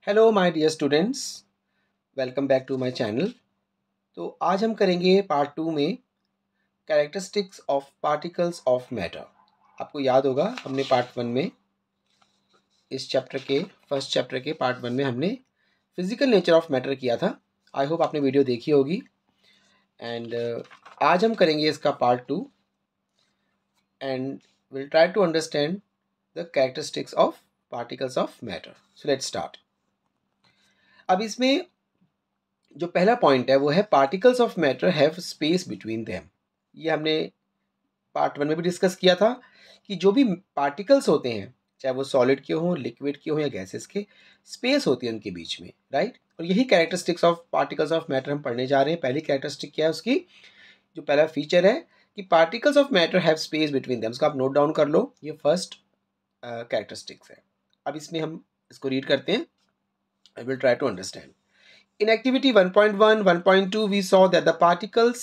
Hello my dear students, welcome back to my channel. तो आज हम करेंगे पार्ट 2 में characteristics of particles of matter. आपको याद होगा हमने पार्ट 1 में इस चैप्टर के फर्स्ट चैप्टर के पार्ट 1 में हमने फिजिकल नेचर ऑफ मैटर किया था। आई होप आपने वीडियो देखी होगी। एंड आज हम करेंगे इसका part 2 and will try to understand the characteristics of particles of matter. So let's start. अब इसमें जो पहला पॉइंट है वो है particles of matter have space between them. ये हमने पार्ट 1 में भी डिस्कस किया था कि जो भी पार्टिकल्स होते हैं, चाहे वो सॉलिड के हों, लिक्विड के हों या गैसेस के, स्पेस होती है उनके बीच में, राइट। और यही characteristics of particles of matter हम पढ़ने जा रहे हैं। पहली कैरेक्टरिस्टिक क्या है उसकी, जो पहला फीचर है कि particles of matter have space between them. उसका आप नोट डाउन कर लो, ये फर्स्ट कैरेक्टरिस्टिक्स है। अब इसमें हम इसको रीड करते हैं। I will try to understand. In activity 1.1, 1.2, we saw that the particles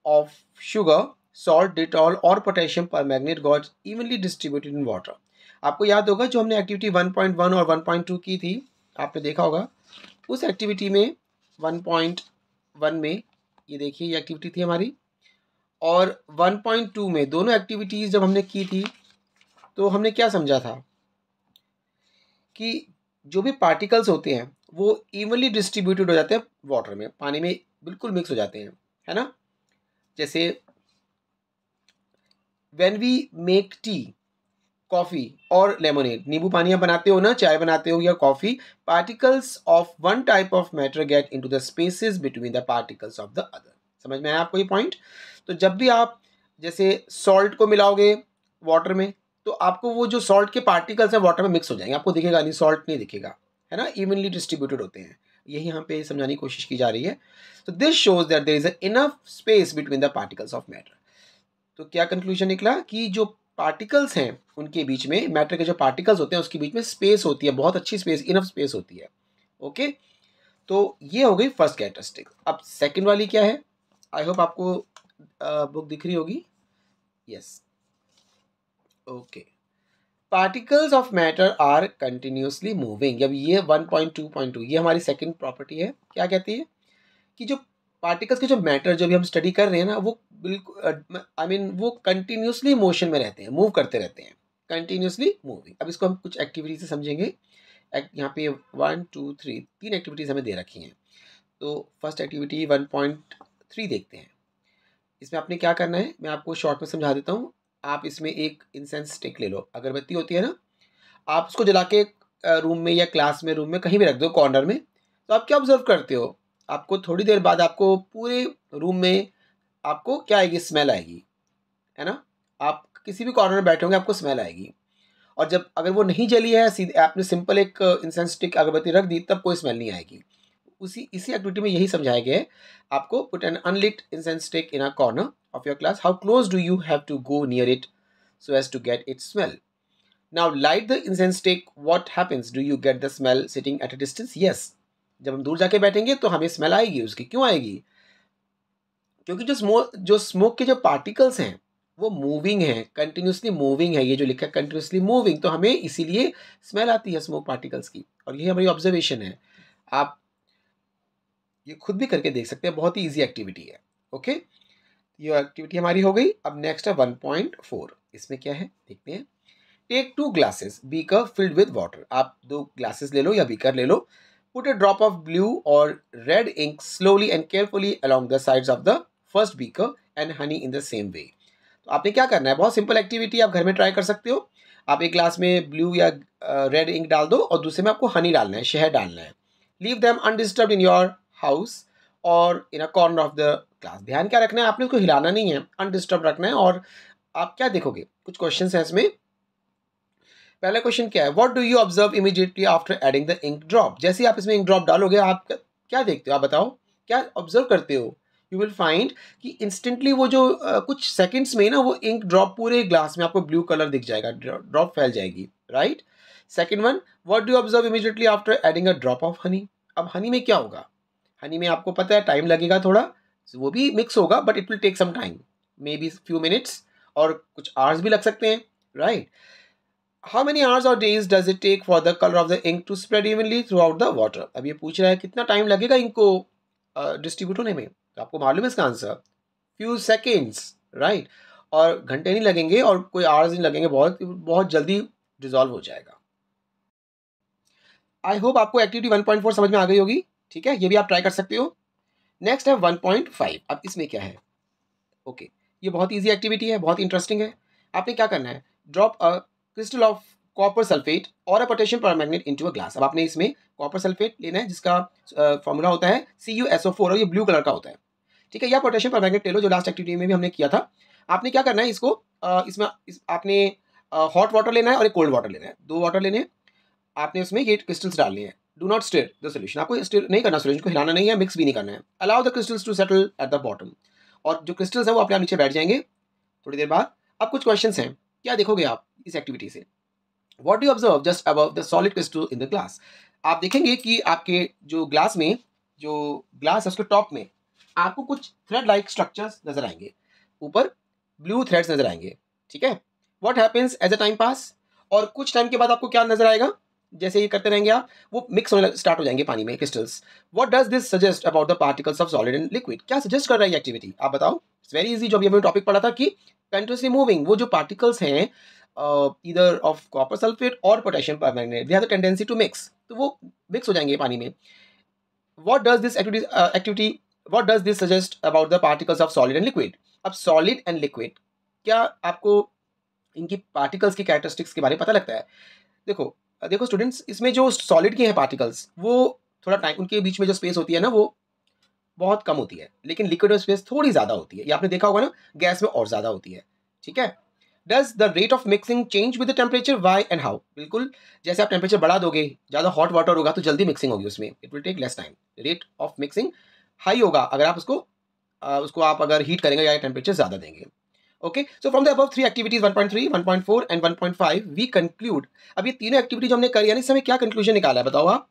of sugar, salt, Dettol or potassium permanganate got evenly distributed in water. आपको याद होगा जो हमने एक्टिविटी 1.1 और 1.2 की थी, आपने देखा होगा उस एक्टिविटी में 1.1 में ये देखिए ये एक्टिविटी थी हमारी, और 1.2 में दोनों एक्टिविटीज़ जब हमने की थी तो हमने क्या समझा था कि जो भी पार्टिकल्स होते हैं वो इवनली डिस्ट्रीब्यूटेड हो जाते हैं वाटर में, पानी में बिल्कुल मिक्स हो जाते हैं, है ना। जैसे when we make tea, coffee और लेमोनेड, नींबू पानी आप बनाते हो ना, चाय बनाते हो या coffee, particles of one type of matter get into the spaces between the particles of the other. समझ में आया आपको ये पॉइंट। तो जब भी आप जैसे सॉल्ट को मिलाओगे वाटर में तो आपको वो जो सॉल्ट के पार्टिकल्स हैं वाटर में मिक्स हो जाएंगे, आपको दिखेगा नहीं, सॉल्ट नहीं दिखेगा, है ना, इवनली डिस्ट्रीब्यूटेड होते हैं। यही यहाँ पे समझाने की कोशिश की जा रही है। तो this shows that there is enough space between the particles of matter. तो क्या कंक्लूजन निकला कि जो पार्टिकल्स हैं उनके बीच में, मैटर के जो पार्टिकल्स होते हैं उसके बीच में स्पेस होती है, बहुत अच्छी स्पेस, इनफ स्पेस होती है। ओके, तो ये हो गई फर्स्ट कैरेक्टरिस्टिक। अब सेकंड वाली क्या है, आई होप आपको बुक दिख रही होगी। Yes, okay. Particles of matter are continuously moving. अब ये 1.2.2 ये हमारी सेकंड प्रॉपर्टी है। क्या कहती है कि जो पार्टिकल्स के जो मैटर जो भी हम स्टडी कर रहे हैं ना, वो बिल्कुल आई मीन वो कंटिन्यूसली मोशन में रहते हैं, मूव करते रहते हैं, कंटिन्यूसली मूविंग। अब इसको हम कुछ एक्टिविटी से समझेंगे। यहाँ पे 1 2 3 तीन एक्टिविटीज़ हमें दे रखी हैं। तो फर्स्ट एक्टिविटी 1.3 देखते हैं। इसमें आपने क्या करना है मैं आपको शॉर्ट में समझा देता हूँ। आप इसमें एक इंसेंस स्टिक ले लो, अगरबत्ती होती है ना, आप उसको जला के रूम में या क्लास में, रूम में कहीं भी रख दो कॉर्नर में। तो आप क्या ऑब्जर्व करते हो, आपको थोड़ी देर बाद आपको पूरे रूम में आपको क्या आएगी, स्मेल आएगी, है ना। आप किसी भी कॉर्नर में बैठे होंगे आपको स्मेल आएगी। और जब अगर वो नहीं जली है, सीधे आपने सिंपल एक इंसेंस स्टिक अगरबत्ती रख दी, तब कोई स्मेल नहीं आएगी। इसी एक्टिविटी में यही समझाया गया है। आपको put an unlit incense stick in a corner of your class. How close do you have to go near it so as to get it smell. Now light the incense stick. What happens? Do you get the smell sitting at a distance? Yes. जब हम दूर जाके बैठेंगे तो हमें smell आएगी उसकी। क्यों आएगी? क्योंकि जो स्मोक के जो पार्टिकल्स हैं वो मूविंग हैं, कंटिन्यूसली मूविंग है। ये जो लिखा है कंटिन्यूसली मूविंग, तो हमें इसीलिए स्मेल आती है स्मोक पार्टिकल्स की। और ये हमारी ऑब्जर्वेशन है, आप ये खुद भी करके देख सकते हैं, बहुत ही ईजी एक्टिविटी है। ओके, ये एक्टिविटी हमारी हो गई। अब नेक्स्ट है 1.4। इसमें क्या है देखते हैं। Take 2 glasses, beaker filled with water. आप 2 ग्लासेस ले लो या बीकर ले लो। Put a drop of blue और red ink slowly and carefully along the sides of the first beaker and honey in the same way. तो आपने क्या करना है, बहुत सिंपल एक्टिविटी, आप घर में ट्राई कर सकते हो। आप एक ग्लास में ब्लू या रेड इंक डाल दो और दूसरे में आपको हनी डालना है, शहद डालना है। Leave them undisturbed in your house और in a corner of the class. ध्यान क्या रखना है, आपने उसको हिलाना नहीं है, अनडिस्टर्ब रखना है। और आप क्या देखोगे, कुछ क्वेश्चन है इसमें। पहला क्वेश्चन क्या है, what do you observe immediately after adding the ink drop. जैसे ही आप इसमें इंक ड्रॉप डालोगे आप क्या देखते हो, आप बताओ क्या ऑब्जर्व करते हो। यू विल फाइंड कि इंस्टेंटली वो जो कुछ सेकंड्स में ना वो इंक ड्रॉप पूरे ग्लास में आपको ब्लू कलर दिख जाएगा, ड्रॉप फैल जाएगी, right. Second one, what do you observe immediately after adding a drop of honey. अब हनी में क्या होगा, हनी में आपको पता है टाइम लगेगा थोड़ा, वो भी मिक्स होगा but it will take some time, maybe few minutes और कुछ आवर्स भी लग सकते हैं, राइट। हाउ मेनी आवर्स और days does it take for the colour of the ink to spread evenly throughout the water. अब ये पूछ रहा है कितना टाइम लगेगा इंक को डिस्ट्रीब्यूट होने में। तो आपको मालूम है इसका आंसर, फ्यू सेकेंड्स, राइट। और घंटे नहीं लगेंगे और कोई आवर्स नहीं लगेंगे, बहुत बहुत जल्दी डिजॉल्व हो जाएगा। आई होप आपको एक्टिविटी 1.4 समझ में आ गई होगी। ठीक है, ये भी आप ट्राई कर सकते हो। नेक्स्ट है 1.5। अब इसमें क्या है, ओके ये बहुत ईजी एक्टिविटी है, बहुत इंटरेस्टिंग है। आपने क्या करना है, drop a crystal of copper sulphate और a potassium permanganate into a glass. अब आपने इसमें कॉपर सल्फेट लेना है जिसका फॉर्मूला होता है CuSO4 और ये ब्लू कलर का होता है। ठीक है, या पोटेशियम परमैंगनेट ले लो जो लास्ट एक्टिविटी में भी हमने किया था। आपने क्या करना है, इसको आपने हॉट वाटर लेना है और एक कोल्ड वाटर लेना है, 2 वाटर लेने हैं। आपने उसमें ये क्रिस्टल्स डालने हैं। Do not stir the solution, आपको स्टिर नहीं करना, सोल्यूशन को हिलाना नहीं है, मिक्स भी नहीं करना है। Allow the crystals to settle at the bottom, और जो क्रिस्टल्स हैं वो अपने आप नीचे बैठ जाएंगे थोड़ी देर बाद। अब कुछ क्वेश्चंस हैं, क्या देखोगे आप इस एक्टिविटी से। What do you observe just above the solid crystal in the glass. आप देखेंगे कि आपके जो ग्लास में, जो ग्लास है उसके टॉप में आपको कुछ थ्रेड लाइक स्ट्रक्चर्स नजर आएंगे, ऊपर ब्लू थ्रेड्स नजर आएंगे। ठीक है, what happens as a time pass, और कुछ टाइम के बाद आपको क्या नजर आएगा, जैसे ये करते रहेंगे आप, वो मिक्स होने स्टार्ट हो जाएंगे पानी में crystals. What does this suggest about the particles of solid and liquid, क्या सजेस्ट कर रहा है ये एक्टिविटी, आप बताओ। इट्स वेरी इजी, जो अभी हमने टॉपिक पढ़ा था कि कंटिन्यूसली मूविंग, वो जो पार्टिकल्स हैं either of copper sulfate or potassium permanganate, they have the tendency to mix, तो वो मिक्स हो जाएंगे पानी में। what does this activity what does this suggest about the particles of solid and liquid। अब solid and liquid, क्या आपको इनकी पार्टिकल्स की कैरेक्टरिस्टिक्स के बारे में पता लगता है। देखो देखो स्टूडेंट्स, इसमें जो सॉलिड के हैं पार्टिकल्स, वो थोड़ा टाइम, उनके बीच में जो स्पेस होती है ना वो बहुत कम होती है, लेकिन लिक्विड में स्पेस थोड़ी ज़्यादा होती है। ये आपने देखा होगा ना, गैस में और ज़्यादा होती है। ठीक है, does the rate of mixing change with the temperature, why and how. बिल्कुल, जैसे आप टेम्परेचर बढ़ा दोगे, ज़्यादा हॉट वाटर होगा तो जल्दी मिक्सिंग होगी उसमें, it will take less time. Rate of mixing high होगा अगर आप उसको आप अगर हीट करेंगे या टेम्परेचर ज़्यादा देंगे। Okay, so from the above 3 activities 1.3, 1.4 and 1.5 we conclude. अब ये तीनों एक्टिविटी जो हमने करी है ना, इस समय क्या कंक्लूजन निकाला है, बताओ आप।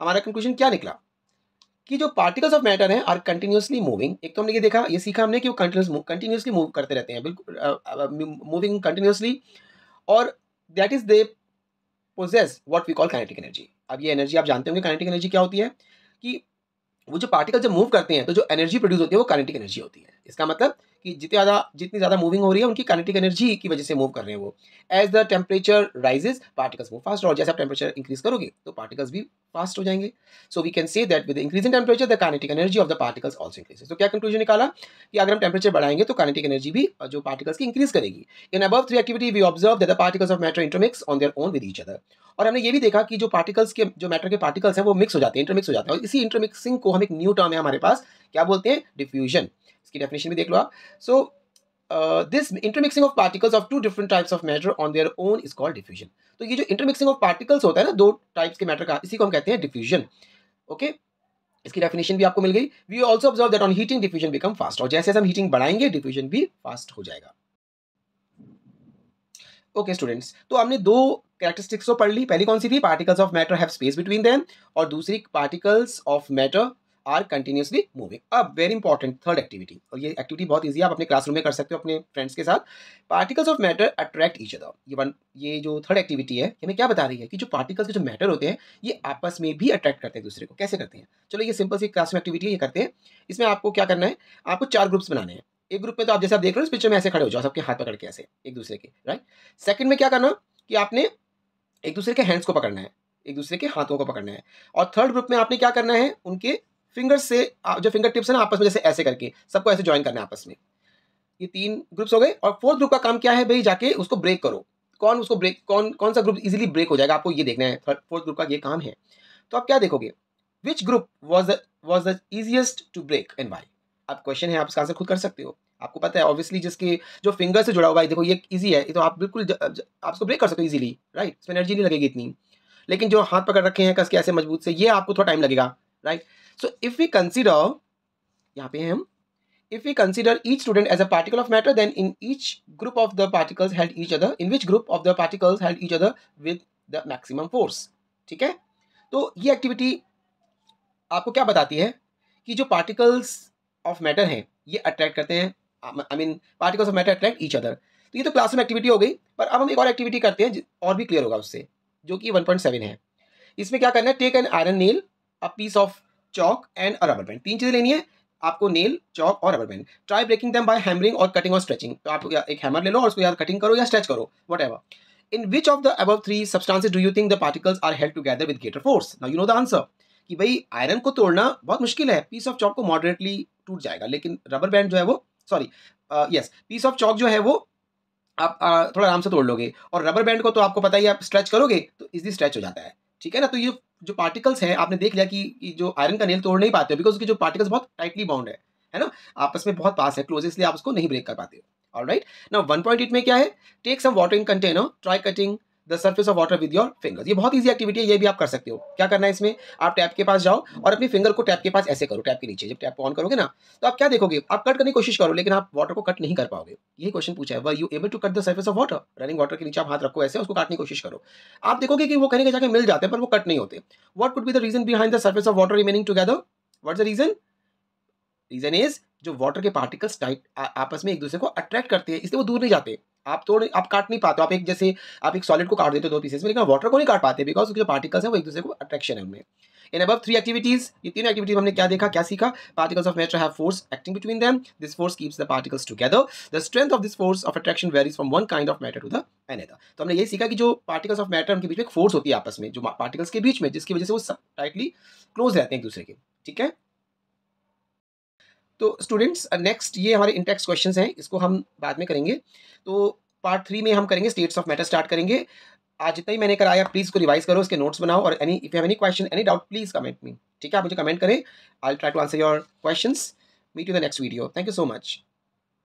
हमारा कंक्लूजन क्या निकला कि जो पार्टिकल्स ऑफ मैटर हैं आर कंटिन्यूसली मूविंग। एक तो हमने ये देखा, ये सीखा हमने कि वो कंटिन्यूसली मूव करते रहते हैं, बिल्कुल मूविंग कंटिन्यूसली, और that is they possess what we call kinetic energy. अब ये एनर्जी आप जानते होंगे, काइनेटिक एनर्जी क्या होती है, कि वो जो पार्टिकल जब मूव करते हैं तो जो एनर्जी प्रोड्यूस होती है वो काइनेटिक एनर्जी होती है। इसका मतलब कि जितनी ज़्यादा मूविंग हो रही है उनकी काइनेटिक एनर्जी की वजह से मूव कर रहे हैं वो। As the temperature rises particles move fast, और जैसे आप टेम्परेचर इंक्रीज करोगे तो पार्टिकल्स भी फास्ट हो जाएंगे। So we can say that with increase in temperature the kinetic energy of the particles also increases. तो क्या कंक्लूजन निकाला कि अगर हम टेम्परेचर बढ़ाएंगे तो काइनेटिक एनर्जी भी जो पार्टिकल्स की इंक्रीज करेगी। In above 3 activity we observe that the particles of matter intermix on their own with each other. और हमने ये भी देखा कि जो पार्टिकल्स के, जो मैटर के पार्टिकल्स हैं वो मिक्स हो जाते हैं, इंटरमिक्स हो जाते हैं, और इसी इंटरमिक्सिंग को हम, एक न्यू टर्म है हमारे पास, क्या बोलते हैं, डिफ्यूजन। इसकी डेफिनेशन भी देख लो आप। So this intermixing of particles of 2 different types of matter on their own is called diffusion. तो ये जो इंटरमिक्सिंग ऑफ पार्टिकल्स होता है ना, 2 टाइप्स के मैटर का, इसी को हम कहते हैं डिफ्यूजन। ओके, इसकी डेफिनेशन भी आपको मिल गई। We also observe that on heating diffusion become fast, और जैसे हम हीटिंग बढ़ाएंगे डिफ्यूजन भी फास्ट हो जाएगा। ओके स्टूडेंट्स, तो हमने 2 कैरेक्टरिस्टिक्स तो पढ़ ली। पहली कौन सी थी, particles of matter have space between them, और दूसरी particles of matter are continuously moving. अब वेरी इंपॉर्टेंट थर्ड एक्टिविटी, और ये एक्टिविटी बहुत इजी है, आप अपने क्लासरूम में कर सकते हो अपने फ्रेंड्स के साथ। Particles of matter attract each other. ये जो थर्ड एक्टिविटी है हमें क्या बता रही है कि जो पार्टिकल्स के जो मैटर होते हैं ये आपस में भी अट्रैक्ट करते हैं दूसरे को। कैसे करते हैं, चलो ये सिंपल सी क्लासरूम एक्टिविटी है, ये करते हैं। इसमें आपको क्या करना है, आपको 4 ग्रुप्स बनाने हैं। एक ग्रुप में तो आप जैसे आप देख रहे हो इस पिक्चर में, ऐसे खड़े हो जाओ, सबके हाथ पकड़ के ऐसे एक दूसरे के, राइट। सेकंड में क्या करना कि आपने एक दूसरे के हैंड्स को पकड़ना है, एक दूसरे के हाथों को पकड़ना है। और थर्ड ग्रुप में आपने क्या करना है, उनके फिंगर्स से, जो फिंगर टिप्स है ना, आपस में जैसे ऐसे करके सबको ऐसे ज्वाइन करना है आपस में। ये 3 ग्रुप्स हो गए। और फोर्थ ग्रुप का काम क्या है भाई, जाके उसको ब्रेक करो। कौन उसको ब्रेक, कौन सा ग्रुप इजीली ब्रेक हो जाएगा, आपको ये देखना है। फोर्थ ग्रुप का ये काम है। तो आप क्या देखोगे, which group was the easiest to break and why. अब क्वेश्चन है, आप इसका आंसर खुद कर सकते हो। आपको पता है ऑब्वियसली, जिसके जो फिंगर से जुड़ा हुआ है, देखो ये इजी है, ये तो आप बिल्कुल आप इसको ब्रेक कर सकते हो इजीली, राइट। इसमें एनर्जी नहीं लगेगी इतनी। लेकिन जो हाथ पकड़ रखे हैं कस के ऐसे मजबूत से, ये आपको थोड़ा टाइम लगेगा, right. So if we consider, यहाँ पे हैं हम, if we consider each student as a particle of matter, then in each group of the particles held each other, in which group of the particles held each other with the maximum force। ठीक है, तो ये activity आपको क्या बताती है कि जो पार्टिकल्स ऑफ मैटर हैं ये अट्रैक्ट करते हैं, I mean particles of matter attract each other. तो ये तो क्लासरूम एक्टिविटी हो गई, पर अब हम एक और एक्टिविटी करते हैं और भी क्लियर होगा उससे, जो कि 1.7 है। इसमें क्या करना है, take an iron nail, a piece of chalk and a rubber band. 3 चीजें लेनी है आपको, नेल, चॉक और rubber band. Try breaking them by hammering और कटिंग और स्ट्रेचिंग। तो आप एक हैमर ले लो और उसको या कटिंग करो या स्ट्रेच करो, whatever. In which of the above three substances do you think the particles are held together with greater force? Now you know the answer. कि भाई आयरन को तोड़ना बहुत मुश्किल है, पीस ऑफ चॉक को मॉडरेटली टूट जाएगा, लेकिन रबर बैंड जो है वो, sorry yes, piece of chalk जो है वो आप थोड़ा आराम से तोड़ लोगे, और रबर बैंड को तो आपको पता ही, आप स्ट्रेच करोगे तो इजीली स्ट्रेच हो जाता है, ठीक है ना। तो ये जो पार्टिकल्स हैं, आपने देख लिया कि जो आयरन का नेल तोड़ नहीं पाते हो, बिकॉज उसके जो पार्टिकल्स बहुत टाइटली बाउंड है ना, आपस में बहुत पास है, क्लोज, इसलिए आप उसको नहीं ब्रेक कर पाते हो। ऑलराइट, नाउ 1.8 में क्या है, take some water in container, try cutting the surface of water with your fingers. ये बहुत ईजी एक्टिविटी है, ये भी आप कर सकते हो। क्या करना है इसमें, आप टैप के पास जाओ और अपनी फिंगर को टैप के पास ऐसे करो, टैप के नीचे, जब टैप ऑन करोगे ना, तो आप क्या देखोगे, आप कट करने की कोशिश करो, लेकिन आप वाटर को कट नहीं कर पाओगे। यही क्वेश्चन पूछा है, were you able to cut the surface of water, running water के नीचे आप हाथ रखो ऐसे, उसको काटने की कोशिश करो, आप देखोगे कि वो कहीं जाके मिल जाते हैं, पर वो कट नहीं होते। What could be the reason behind the surface of water remaining together? What's the reason? Reason is, जो वाटर के पार्टिकल्स टाइट आपस में एक दूसरे को अट्रैक्ट करते हैं, इसलिए वो दूर नहीं जाते। आप काट नहीं पाते हो, आप एक जैसे आप एक सॉलिड को काट देते हो 2 पीसेस में, लेकिन वाटर को नहीं काट पाते, बिकॉज उसके जो पार्टिकल्स हैं वो एक दूसरे को अट्रैक्शन है उनमें। इन अबव 3 एक्टिविटीज, ये तीनों एक्टिविटीज हमने क्या देखा, क्या सीखा, particles of matter have force acting between them, this force keeps the particles together, the strength of this force of attraction varies from one kind of matter to the another. तो हमने ये सीखा कि जो पार्टिकल्स ऑफ मैटर, उनके बीच में एक force होती है आपस में, जो पार्टिकल्स के बीच में, जिसकी वजह से वो टाइटली क्लोज रहते हैं एक दूसरे के, ठीक है। तो स्टूडेंट्स नेक्स्ट ये हमारे इंटेक्स्ट क्वेश्चंस हैं, इसको हम बाद में करेंगे। तो पार्ट 3 में हम करेंगे स्टेट्स ऑफ मैटर स्टार्ट करेंगे। आज जितना ही मैंने कराया प्लीज को रिवाइज करो, इसके नोट्स बनाओ, और any if you have any question, any doubt, please comment me, ठीक है, आप मुझे कमेंट करें, I will try to answer your questions. Meet you in the next video, thank you so much.